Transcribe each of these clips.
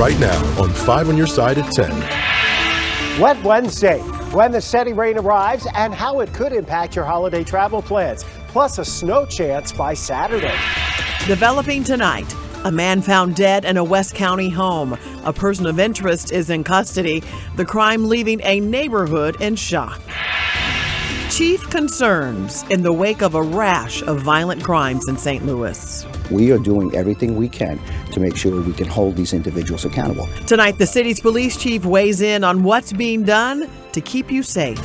right now on 5 on your side at 10. Wet Wednesday, when the steady rain arrives and how it could impact your holiday travel plans, plus a snow chance by Saturday. Developing tonight, a man found dead in a West County home. A person of interest is in custody. The crime leaving a neighborhood in shock. Chief concerns in the wake of a rash of violent crimes in St. Louis. We are doing everything we can to make sure we can hold these individuals accountable. Tonight, the city's police chief weighs in on what's being done to keep you safe.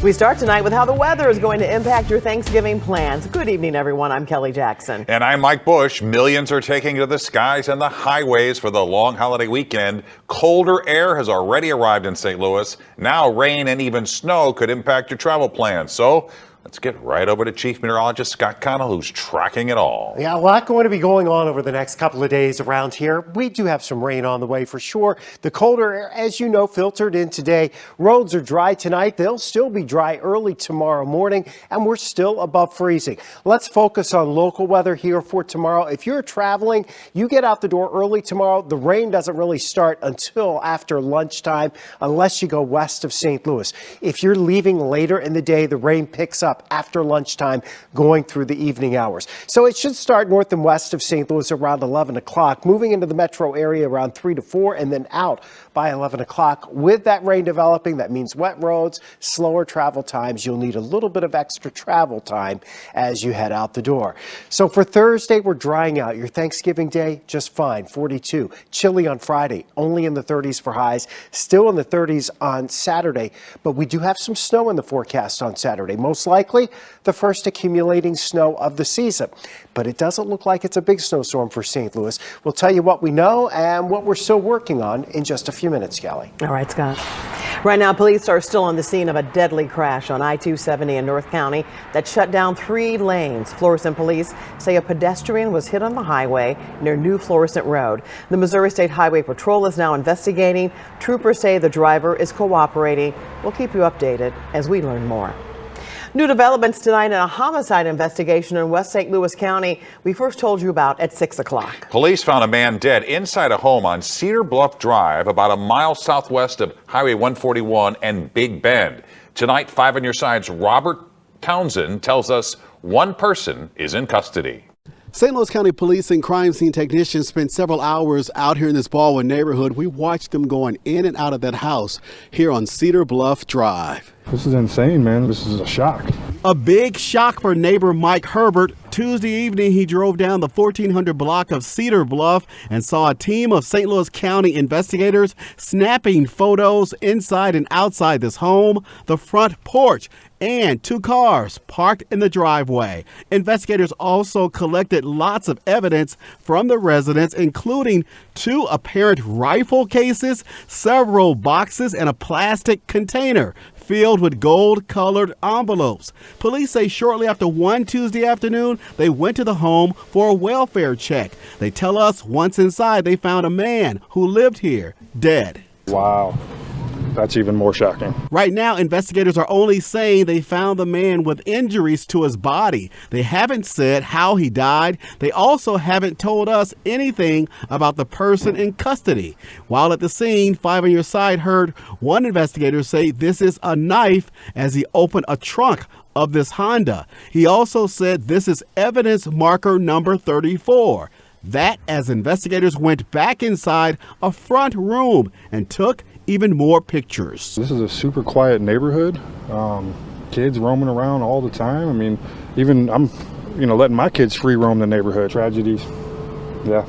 We start tonight with how the weather is going to impact your Thanksgiving plans. Good evening, everyone. I'm Kelly Jackson. And I'm Mike Bush. Millions are taking to the skies and the highways for the long holiday weekend. Colder air has already arrived in St. Louis. Now rain and even snow could impact your travel plans. So let's get right over to Chief Meteorologist Scott Connell, who's tracking it all. Yeah, a lot going to be going on over the next couple of days around here. We do have some rain on the way for sure. The colder air, as you know, filtered in today. Roads are dry tonight. They'll still be dry early tomorrow morning, and we're still above freezing. Let's focus on local weather here for tomorrow. If you're traveling, you get out the door early tomorrow. The rain doesn't really start until after lunchtime, unless you go west of St. Louis. If you're leaving later in the day, the rain picks up after lunchtime going through the evening hours. So it should start north and west of St. Louis around 11 o'clock, moving into the metro area around 3 to 4, and then out by 11 o'clock. With that rain developing, that means wet roads, slower travel times. You'll need a little bit of extra travel time as you head out the door. So for Thursday, we're drying out. Your Thanksgiving day, just fine, 42. Chilly on Friday, only in the 30s for highs, still in the 30s on Saturday. But we do have some snow in the forecast on Saturday, most likely the first accumulating snow of the season. But it doesn't look like it's a big snowstorm for St. Louis. We'll tell you what we know and what we're still working on in just a few minutes, Kelly. All right, Scott. Right now, police are still on the scene of a deadly crash on I-270 in North County that shut down 3 lanes. Florissant police say a pedestrian was hit on the highway near New Florissant Road. The Missouri State Highway Patrol is now investigating. Troopers say the driver is cooperating. We'll keep you updated as we learn more. New developments tonight in a homicide investigation in West St. Louis County we first told you about at 6 o'clock. Police found a man dead inside a home on Cedar Bluff Drive, about a mile southwest of Highway 141 and Big Bend. Tonight, 5 on your side's Robert Townsend tells us one person is in custody. St. Louis County Police and crime scene technicians spent several hours out here in this Baldwin neighborhood. We watched them going in and out of that house here on Cedar Bluff Drive. This is insane, man. This is a shock. A big shock for neighbor Mike Herbert. Tuesday evening, he drove down the 1400 block of Cedar Bluff and saw a team of St. Louis County investigators snapping photos inside and outside this home, the front porch, and 2 cars parked in the driveway. Investigators also collected lots of evidence from the residents, including 2 apparent rifle cases, several boxes, and a plastic container filled with gold-colored envelopes. Police say shortly after 1 Tuesday afternoon, they went to the home for a welfare check. They tell us once inside, they found a man who lived here dead. Wow. That's even more shocking. Right now, investigators are only saying they found the man with injuries to his body. They haven't said how he died. They also haven't told us anything about the person in custody. While at the scene, 5 on your side heard one investigator say this is a knife as he opened a trunk of this Honda. He also said this is evidence marker number 34. That as investigators went back inside a front room and took even more pictures. This is a super quiet neighborhood. Kids roaming around all the time. I mean, even I'm, letting my kids free roam the neighborhood. Tragedies. Yeah,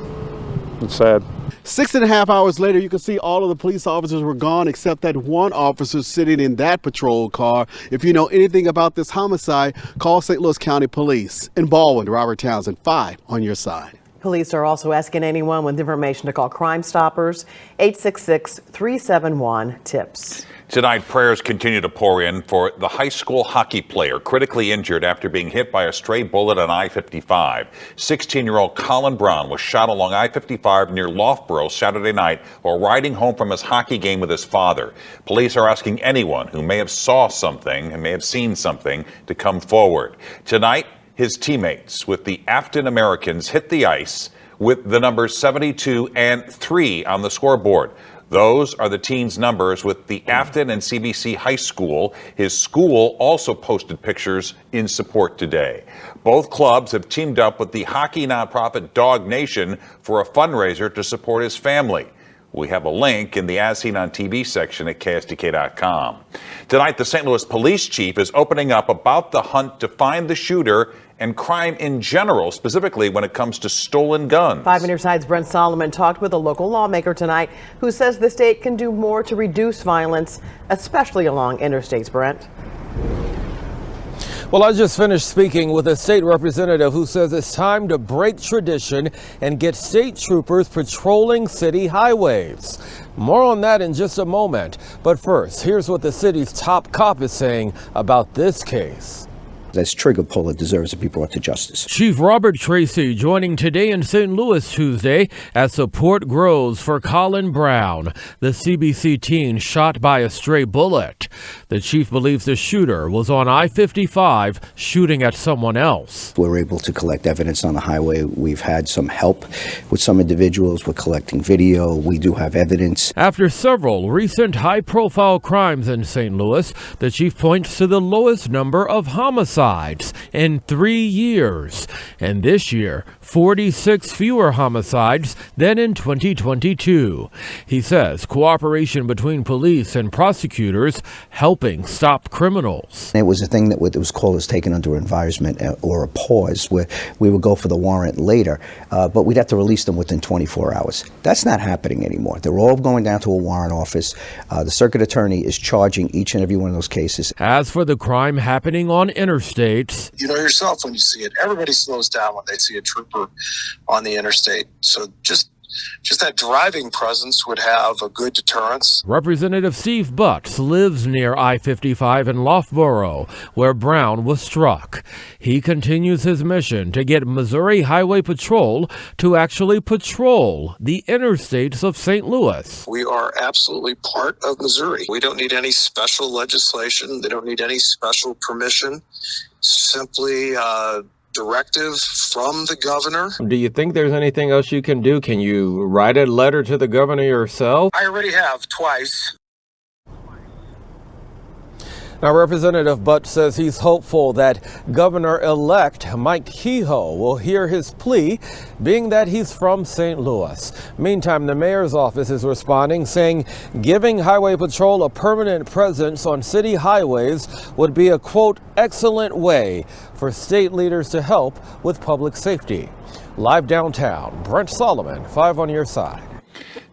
it's sad. 6.5 hours later, you can see all of the police officers were gone except that one officer sitting in that patrol car. If you know anything about this homicide, call St. Louis County Police. In Baldwin, Robert Townsend, 5 on your side. Police are also asking anyone with information to call Crime Stoppers, 866-371-TIPS. Tonight, prayers continue to pour in for the high school hockey player critically injured after being hit by a stray bullet on I-55. 16-year-old Colin Brown was shot along I-55 near Loughborough Saturday night while riding home from his hockey game with his father. Police are asking anyone who may have saw something and may have seen something to come forward. Tonight, his teammates with the Afton Americans hit the ice with the numbers 72 and 3 on the scoreboard. Those are the team's numbers with the Afton and CBC High School. His school also posted pictures in support today. Both clubs have teamed up with the hockey nonprofit Dog Nation for a fundraiser to support his family. We have a link in the As Seen on TV section at KSDK.com. Tonight, the St. Louis police chief is opening up about the hunt to find the shooter and crime in general, specifically when it comes to stolen guns. 5 Minute Side's Brent Solomon talked with a local lawmaker tonight who says the state can do more to reduce violence, especially along interstates. Brent. Well, I just finished speaking with a state representative who says it's time to break tradition and get state troopers patrolling city highways. More on that in just a moment. But first, here's what the city's top cop is saying about this case. This trigger puller deserves to be brought to justice. Chief Robert Tracy joining today in St. Louis Tuesday as support grows for Colin Brown, the CBC teen shot by a stray bullet. The chief believes the shooter was on I-55 shooting at someone else. We're able to collect evidence on the highway. We've had some help with some individuals. We're collecting video. We do have evidence. After several recent high-profile crimes in St. Louis, the chief points to the lowest number of homicides in 3 years. And this year, 46 fewer homicides than in 2022. He says cooperation between police and prosecutors helping stop criminals. It was a thing that was called as taken under advisement or a pause, where we would go for the warrant later, but we'd have to release them within 24 hours. That's not happening anymore. They're all going down to a warrant office. The circuit attorney is charging each and every one of those cases. As for the crime happening on interstates, you know yourself when you see it, everybody slows down when they see a trooper on the interstate. So just that driving presence would have a good deterrence. Representative Steve Butts lives near I-55 in Loughborough, where Brown was struck. He continues his mission to get Missouri Highway Patrol to actually patrol the interstates of St. Louis. We are absolutely part of Missouri. We don't need any special legislation. They don't need any special permission. Simply directive from the governor. Do you think there's anything else you can do? Can you write a letter to the governor yourself? I already have twice. Now, Representative Butts says he's hopeful that Governor-elect Mike Kehoe will hear his plea, being that he's from St. Louis. Meantime, the mayor's office is responding, saying giving Highway Patrol a permanent presence on city highways would be a, quote, excellent way for state leaders to help with public safety. Live downtown, Brent Solomon, 5 on your side.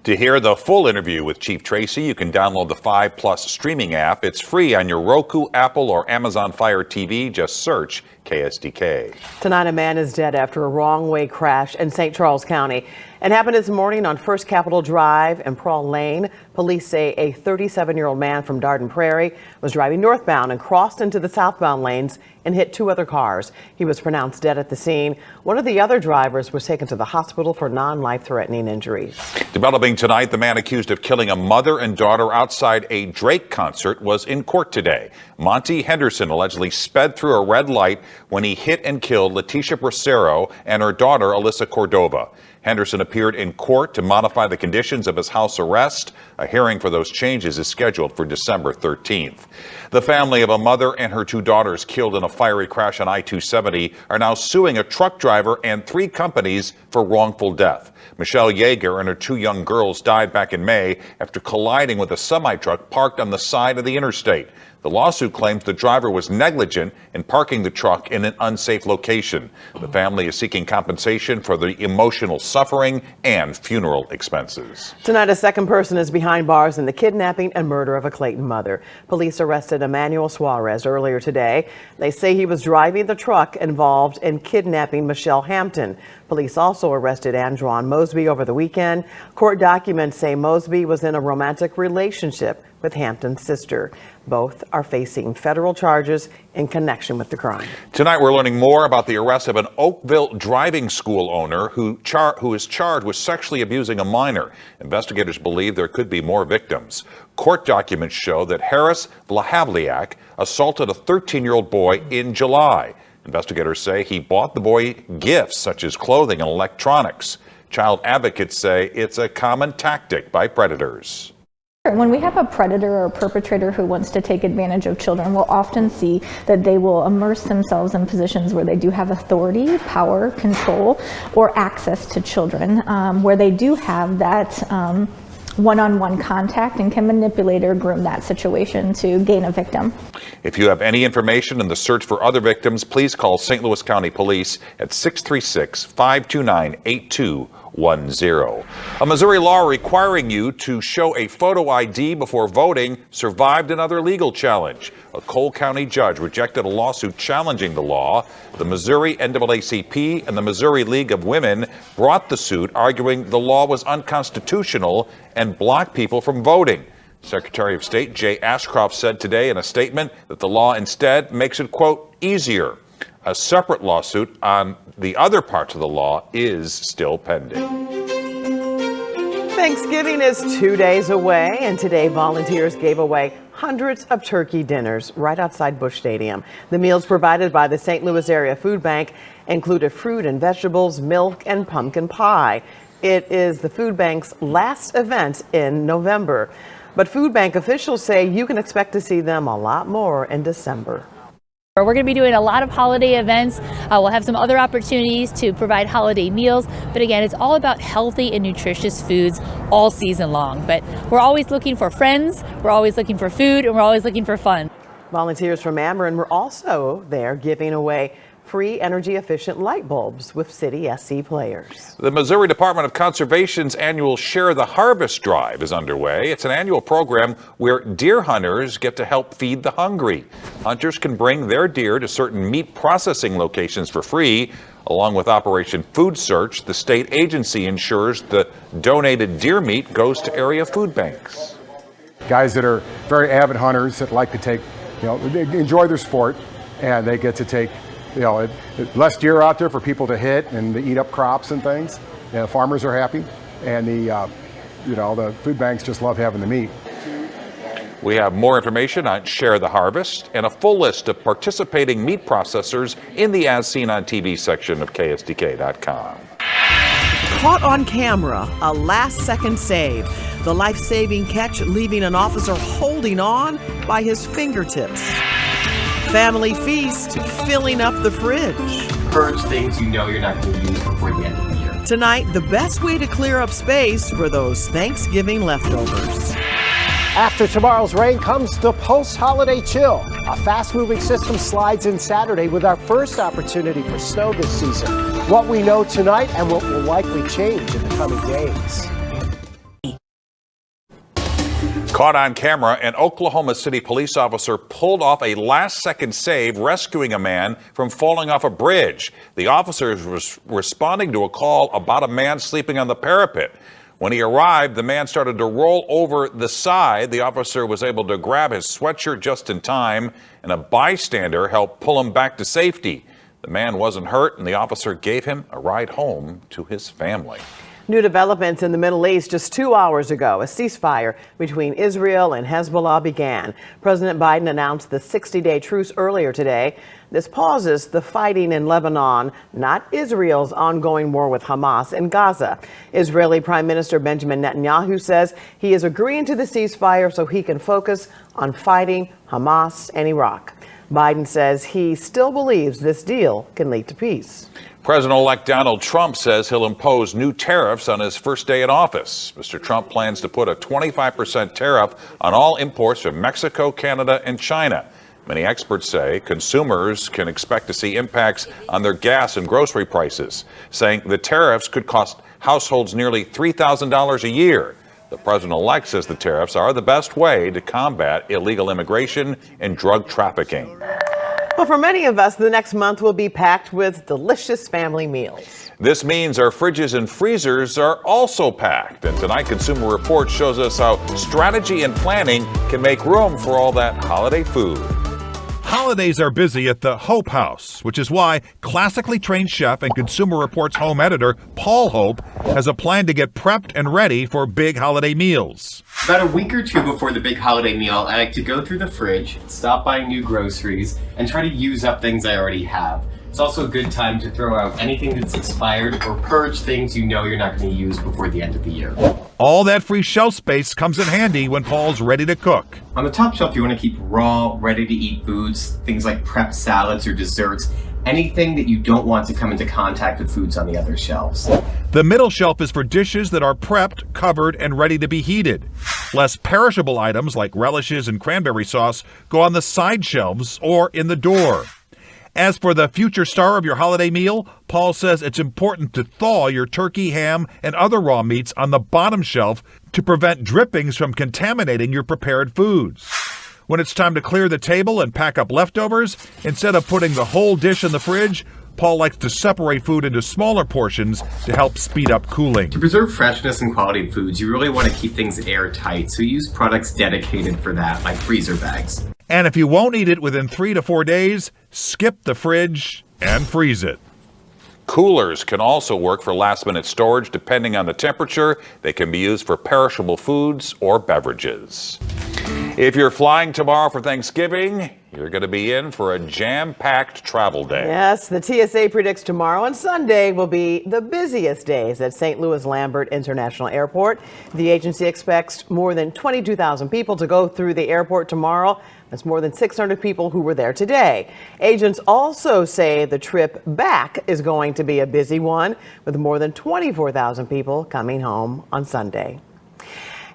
To hear the full interview with Chief Tracy, you can download the 5 Plus streaming app. It's free on your Roku, Apple, or Amazon Fire TV. Just search KSDK. Tonight, a man is dead after a wrong-way crash in St. Charles County. It happened this morning on First Capitol Drive and Prawl Lane. Police say a 37-year-old man from Darden Prairie was driving northbound and crossed into the southbound lanes and hit 2 other cars. He was pronounced dead at the scene. One of the other drivers was taken to the hospital for non-life-threatening injuries. Developing tonight, the man accused of killing a mother and daughter outside a Drake concert was in court today. Monty Henderson allegedly sped through a red light when he hit and killed Leticia Bracero and her daughter, Alyssa Cordova. Henderson appeared in court to modify the conditions of his house arrest. A hearing for those changes is scheduled for December 13th. The family of a mother and her 2 daughters killed in a fiery crash on I-270 are now suing a truck driver and 3 companies for wrongful death. Michelle Yeager and her 2 young girls died back in May after colliding with a semi-truck parked on the side of the interstate. The lawsuit claims the driver was negligent in parking the truck in an unsafe location. The family is seeking compensation for the emotional suffering and funeral expenses. Tonight, a second person is behind bars in the kidnapping and murder of a Clayton mother. Police arrested Emmanuel Suarez earlier today. They say he was driving the truck involved in kidnapping Michelle Hampton. Police also arrested Andron Mosby over the weekend. Court documents say Mosby was in a romantic relationship with Hampton's sister. Both are facing federal charges in connection with the crime. Tonight, we're learning more about the arrest of an Oakville driving school owner who is charged with sexually abusing a minor. Investigators believe there could be more victims. Court documents show that Harris Vlahavliak assaulted a 13-year-old boy in July. Investigators say he bought the boy gifts such as clothing and electronics. Child advocates say it's a common tactic by predators. When we have a predator or perpetrator who wants to take advantage of children, we'll often see that they will immerse themselves in positions where they do have authority, power, control, or access to children, where they do have that one-on-one contact and can manipulate or groom that situation to gain a victim. If you have any information in the search for other victims, please call St. Louis County Police at 636-529-8210. A Missouri law requiring you to show a photo ID before voting survived another legal challenge. A Cole County judge rejected a lawsuit challenging the law. The Missouri NAACP and the Missouri League of Women brought the suit, arguing the law was unconstitutional and blocked people from voting. Secretary of State Jay Ashcroft said today in a statement that the law instead makes it, quote, easier. A separate lawsuit on the other parts of the law is still pending. Thanksgiving is 2 days away, and today volunteers gave away hundreds of turkey dinners right outside Busch Stadium. The meals provided by the St. Louis Area Food Bank included fruit and vegetables, milk, and pumpkin pie. It is the food bank's last event in November, but food bank officials say you can expect to see them a lot more in December. We're going to be doing a lot of holiday events. We'll have some other opportunities to provide holiday meals. But again, it's all about healthy and nutritious foods all season long. But we're always looking for friends, we're always looking for food, and we're always looking for fun. Volunteers from Ameren were also there giving away free energy-efficient light bulbs with City SC players. The Missouri Department of Conservation's annual Share the Harvest drive is underway. It's an annual program where deer hunters get to help feed the hungry. Hunters can bring their deer to certain meat processing locations for free. Along with Operation Food Search, the state agency ensures the donated deer meat goes to area food banks. Guys that are very avid hunters that like to take, they enjoy their sport, and they get to take less deer out there for people to hit and to eat up crops and things. Farmers are happy, and the food banks just love having the meat. We have more information on Share the Harvest and a full list of participating meat processors in the As Seen on TV section of KSDK.com. Caught on camera, a last-second save. The life-saving catch leaving an officer holding on by his fingertips. Family feast filling up the fridge. Purge things you know you're not going to use before the end of the year. Tonight, the best way to clear up space for those Thanksgiving leftovers. After tomorrow's rain comes the post-holiday chill. A fast-moving system slides in Saturday with our first opportunity for snow this season. What we know tonight and what will likely change in the coming days. Caught on camera, an Oklahoma City police officer pulled off a last-second save, rescuing a man from falling off a bridge. The officer was responding to a call about a man sleeping on the parapet. When he arrived, the man started to roll over the side. The officer was able to grab his sweatshirt just in time, and a bystander helped pull him back to safety. The man wasn't hurt, and the officer gave him a ride home to his family. New developments in the Middle East. Just 2 hours ago, a ceasefire between Israel and Hezbollah began. President Biden announced the 60-day truce earlier today. This pauses the fighting in Lebanon, not Israel's ongoing war with Hamas in Gaza. Israeli Prime Minister Benjamin Netanyahu says he is agreeing to the ceasefire so he can focus on fighting Hamas and Iraq. Biden says he still believes this deal can lead to peace. President-elect Donald Trump says he'll impose new tariffs on his first day in office. Mr. Trump plans to put a 25% tariff on all imports from Mexico, Canada, and China. Many experts say consumers can expect to see impacts on their gas and grocery prices, saying the tariffs could cost households nearly $3,000 a year. The president-elect says the tariffs are the best way to combat illegal immigration and drug trafficking. Well, for many of us, the next month will be packed with delicious family meals. This means our fridges and freezers are also packed. And tonight, Consumer Report shows us how strategy and planning can make room for all that holiday food. Holidays are busy at the Hope House, which is why classically trained chef and Consumer Report's home editor, Paul Hope, has a plan to get prepped and ready for big holiday meals. About a week or two before the big holiday meal, I like to go through the fridge, stop buying new groceries, and try to use up things I already have. It's also a good time to throw out anything that's expired or purge things you know you're not going to use before the end of the year. All that free shelf space comes in handy when Paul's ready to cook. On the top shelf, you want to keep raw, ready-to-eat foods, things like prepped salads or desserts, anything that you don't want to come into contact with foods on the other shelves. The middle shelf is for dishes that are prepped, covered, and ready to be heated. Less perishable items like relishes and cranberry sauce go on the side shelves or in the door. As for the future star of your holiday meal, Paul says it's important to thaw your turkey, ham, and other raw meats on the bottom shelf to prevent drippings from contaminating your prepared foods. When it's time to clear the table and pack up leftovers, instead of putting the whole dish in the fridge, Paul likes to separate food into smaller portions to help speed up cooling. To preserve freshness and quality of foods, you really want to keep things airtight, so use products dedicated for that, like freezer bags. And if you won't eat it within 3 to 4 days, skip the fridge and freeze it. Coolers can also work for last-minute storage depending on the temperature. They can be used for perishable foods or beverages. If you're flying tomorrow for Thanksgiving, you're going to be in for a jam-packed travel day. Yes, the TSA predicts tomorrow and Sunday will be the busiest days at St. Louis Lambert International Airport. The agency expects more than 22,000 people to go through the airport tomorrow. That's more than 600 people who were there today. Agents also say the trip back is going to be a busy one, with more than 24,000 people coming home on Sunday.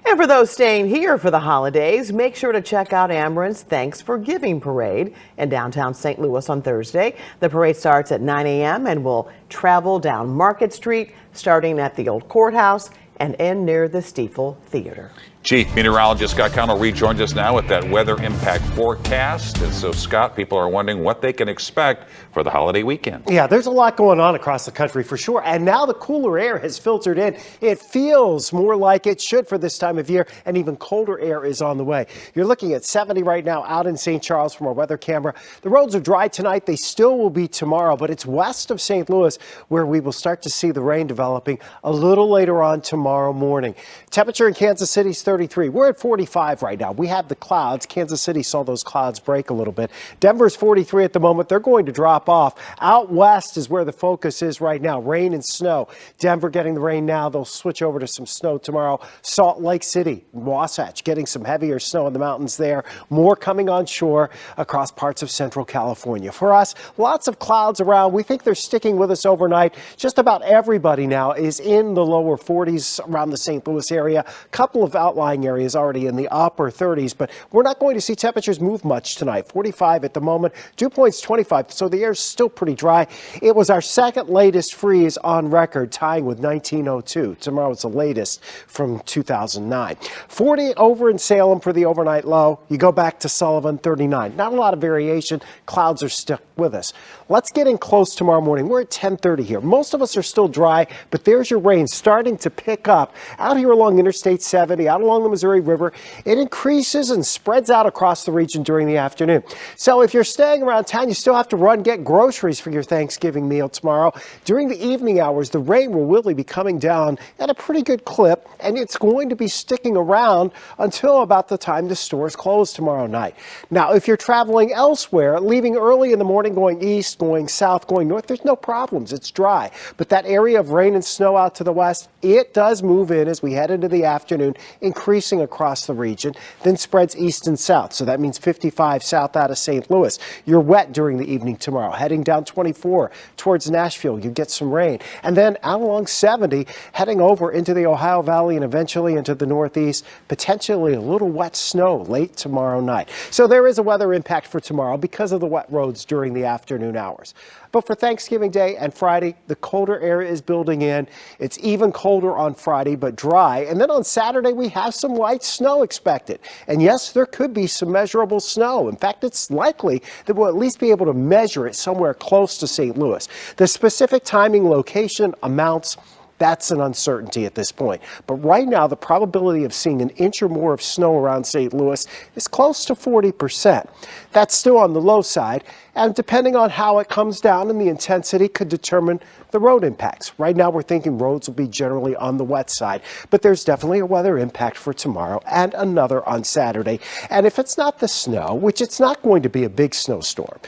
And for those staying here for the holidays, make sure to check out Ameren's Thanks for Giving Parade in downtown St. Louis on Thursday. The parade starts at 9 a.m. and will travel down Market Street, starting at the old courthouse and end near the Stiefel Theater. Chief Meteorologist Scott Connell rejoins us now with that weather impact forecast. And so, Scott, people are wondering what they can expect for the holiday weekend. Yeah, there's a lot going on across the country for sure. And now the cooler air has filtered in. It feels more like it should for this time of year, and even colder air is on the way. You're looking at 70 right now out in St. Charles from our weather camera. The roads are dry tonight. They still will be tomorrow, but it's west of St. Louis where we will start to see the rain developing a little later on tomorrow morning. Temperature in Kansas City is 33. We're at 45 right now. We have the clouds. Kansas City saw those clouds break a little bit. Denver's 43 at the moment. They're going to drop off. Out west is where the focus is right now. Rain and snow. Denver getting the rain now. They'll switch over to some snow tomorrow. Salt Lake City, Wasatch getting some heavier snow in the mountains there. More coming on shore across parts of central California. For us, lots of clouds around. We think they're sticking with us overnight. Just about everybody now is in the lower 40s around the St. Louis area. A couple of outlying areas already in the upper 30s, but we're not going to see temperatures move much tonight. 45 at the moment, dew point's 25, so the air's still pretty dry. It was our second latest freeze on record, tying with 1902. Tomorrow it's the latest from 2009. 40 over in Salem for the overnight low. You go back to Sullivan, 39. Not a lot of variation. Clouds are stuck with us. Let's get in close tomorrow morning. We're at 10:30 here. Most of us are still dry, but there's your rain starting to pick up out here along Interstate 70, out along the Missouri River. It increases and spreads out across the region during the afternoon. So if you're staying around town, you still have to run, get groceries for your Thanksgiving meal tomorrow. During the evening hours, the rain will really be coming down at a pretty good clip, and it's going to be sticking around until about the time the stores close tomorrow night. Now, if you're traveling elsewhere, leaving early in the morning, going east, going south, going north, there's no problems. It's dry. But that area of rain and snow out to the west, it does move in as we head into the afternoon, increasing across the region, then spreads east and south. So that means 55 south out of St. Louis. You're wet during the evening tomorrow. Heading down 24 towards Nashville, you get some rain. And then out along 70, heading over into the Ohio Valley and eventually into the northeast, potentially a little wet snow late tomorrow night. So there is a weather impact for tomorrow because of the wet roads during the afternoon hours. But for Thanksgiving Day and Friday, the colder air is building in. It's even colder on Friday, but dry. And then on Saturday, we have some light snow expected. And yes, there could be some measurable snow. In fact, it's likely that we'll at least be able to measure it somewhere close to St. Louis. The specific timing, location, amounts, that's an uncertainty at this point. But right now, the probability of seeing an inch or more of snow around St. Louis is close to 40%. That's still on the low side, and depending on how it comes down and the intensity could determine the road impacts. Right now, we're thinking roads will be generally on the wet side, but there's definitely a weather impact for tomorrow and another on Saturday. And if it's not the snow, which it's not going to be a big snowstorm,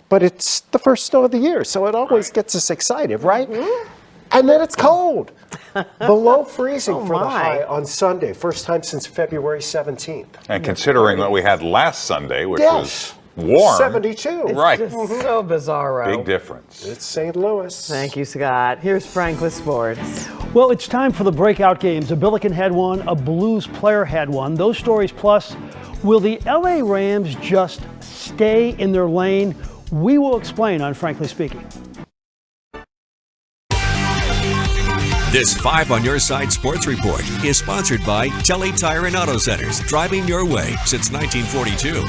but it's the first snow of the year, so it always gets us excited, right? And then it's cold. Below freezing for the high on Sunday. First time since February 17th. And considering what we had last Sunday, which was warm. 72. Right. It's just so bizarro. Big difference. It's St. Louis. Thank you, Scott. Here's Frank with sports. Well, it's time for the breakout games. A Billiken had one, a Blues player had one. Those stories plus, will the LA Rams just stay in their lane? We will explain on Frankly Speaking. This 5 on Your Side Sports Report is sponsored by Telly Tire and Auto Centers, driving your way since 1942.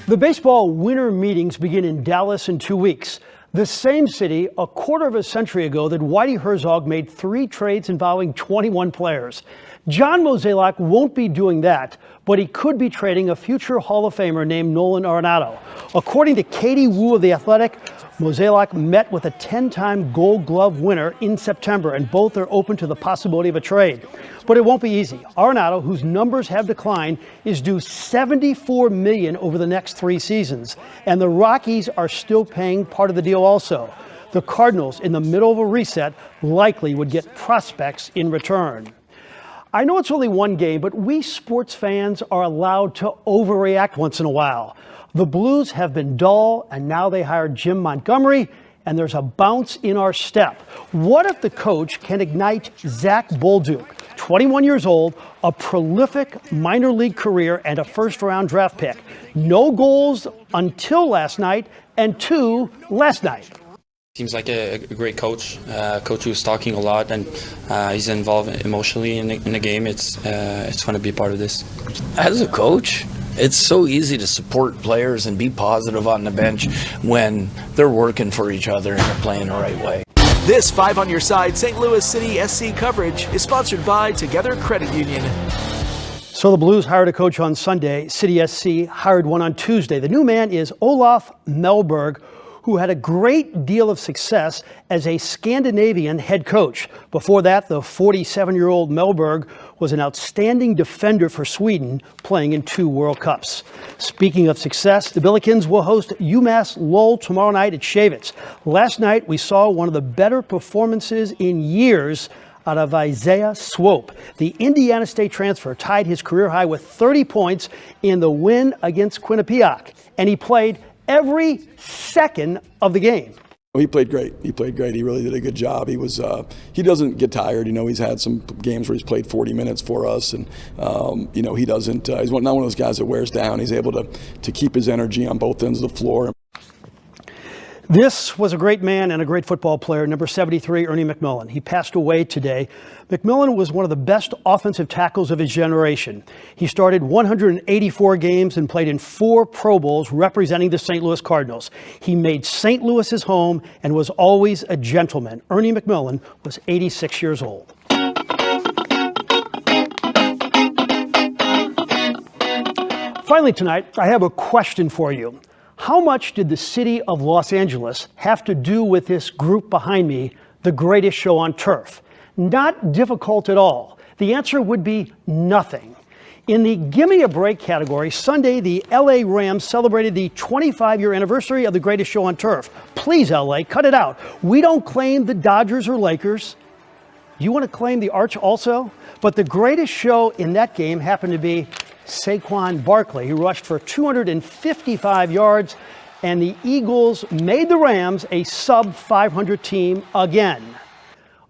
The baseball winter meetings begin in Dallas in 2 weeks. The same city a quarter of a century ago that Whitey Herzog made 3 trades involving 21 players. John Mozeliak won't be doing that, but he could be trading a future Hall of Famer named Nolan Arenado. According to Katie Wu of The Athletic, Mozeliak met with a 10-time Gold Glove winner in September, and both are open to the possibility of a trade. But it won't be easy. Arenado, whose numbers have declined, is due $74 million over the next 3 seasons, and the Rockies are still paying part of the deal also. The Cardinals, in the middle of a reset, likely would get prospects in return. I know it's only one game, but we sports fans are allowed to overreact once in a while. The Blues have been dull, and now they hired Jim Montgomery, and there's a bounce in our step. What if the coach can ignite Zach Bolduc, 21 years old, a prolific minor league career, and a first-round draft pick? No goals until last night, and 2 last night. Seems like a great coach, coach who's talking a lot, and he's involved emotionally in the game. It's going to be part of this. As a coach, it's so easy to support players and be positive on the bench when they're working for each other and they're playing the right way. This 5 on Your Side St. Louis City SC coverage is sponsored by Together Credit Union. So the Blues hired a coach on Sunday. City SC hired one on Tuesday. The new man is Olaf Melberg, who had a great deal of success as a Scandinavian head coach. Before that, the 47-year-old Melberg was an outstanding defender for Sweden, playing in 2 World Cups. Speaking of success, the Billikens will host UMass Lowell tomorrow night at Shavitz. Last night, we saw one of the better performances in years out of Isaiah Swope. The Indiana State transfer tied his career high with 30 points in the win against Quinnipiac, and he played every second of the game. He played great. He really did a good job. He doesn't get tired. He's had some games where he's played 40 minutes for us, and he doesn't. He's not one of those guys that wears down. He's able to keep his energy on both ends of the floor. This was a great man and a great football player, number 73, Ernie McMillan. He passed away today. McMillan was one of the best offensive tackles of his generation. He started 184 games and played in 4 Pro Bowls representing the St. Louis Cardinals. He made St. Louis his home and was always a gentleman. Ernie McMillan was 86 years old. Finally tonight, I have a question for you. How much did the city of Los Angeles have to do with this group behind me, the greatest show on turf? Not difficult at all. The answer would be nothing. In the Gimme a Break category, Sunday, the LA Rams celebrated the 25-year anniversary of the greatest show on turf. Please, LA, cut it out. We don't claim the Dodgers or Lakers. You want to claim the Arch also? But the greatest show in that game happened to be Saquon Barkley, who rushed for 255 yards, and the Eagles made the Rams a sub-500 team again.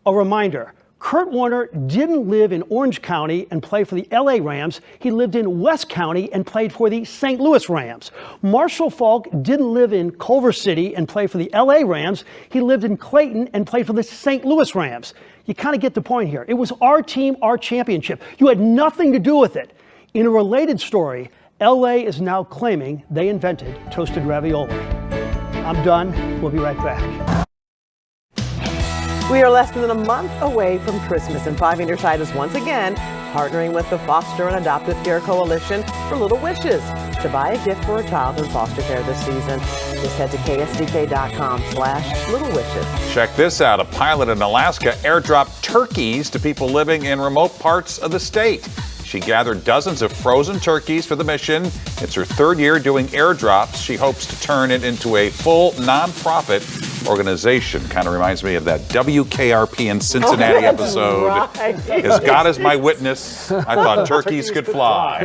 A reminder, Kurt Warner didn't live in Orange County and play for the LA Rams. He lived in West County and played for the St. Louis Rams. Marshall Faulk didn't live in Culver City and play for the LA Rams. He lived in Clayton and played for the St. Louis Rams. You kind of get the point here. It was our team, our championship. You had nothing to do with it. In a related story, LA is now claiming they invented toasted ravioli. I'm done. We'll be right back. We are less than a month away from Christmas, and 5 on Your Side is once again partnering with the Foster and Adoptive Care Coalition for Little Wishes to buy a gift for a child in foster care this season. Just head to ksdk.com/littlewishes. Check this out. A pilot in Alaska airdropped turkeys to people living in remote parts of the state. She gathered dozens of frozen turkeys for the mission. It's her third year doing airdrops. She hopes to turn it into a full nonprofit organization. Kind of reminds me of that WKRP in Cincinnati episode. As God is my witness, I thought turkeys could fly.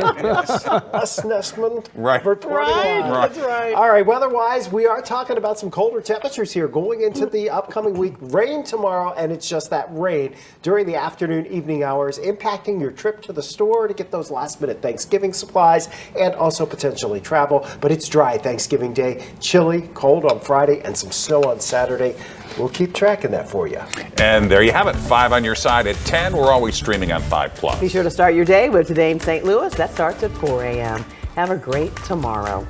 Assessment. Right. That's right. All right, weather-wise, we are talking about some colder temperatures here going into the upcoming week. Rain tomorrow, and it's just that rain during the afternoon, evening hours, impacting your trip to the store to get those last-minute Thanksgiving supplies and also potentially travel. But it's dry Thanksgiving Day, chilly, cold on Friday, and some snow on Saturday. We'll keep tracking that for you. And there you have it, 5 on your side at 10. We're always streaming on 5+. Be sure to start your day with Today in St. Louis. That starts at 4 a.m. Have a great tomorrow.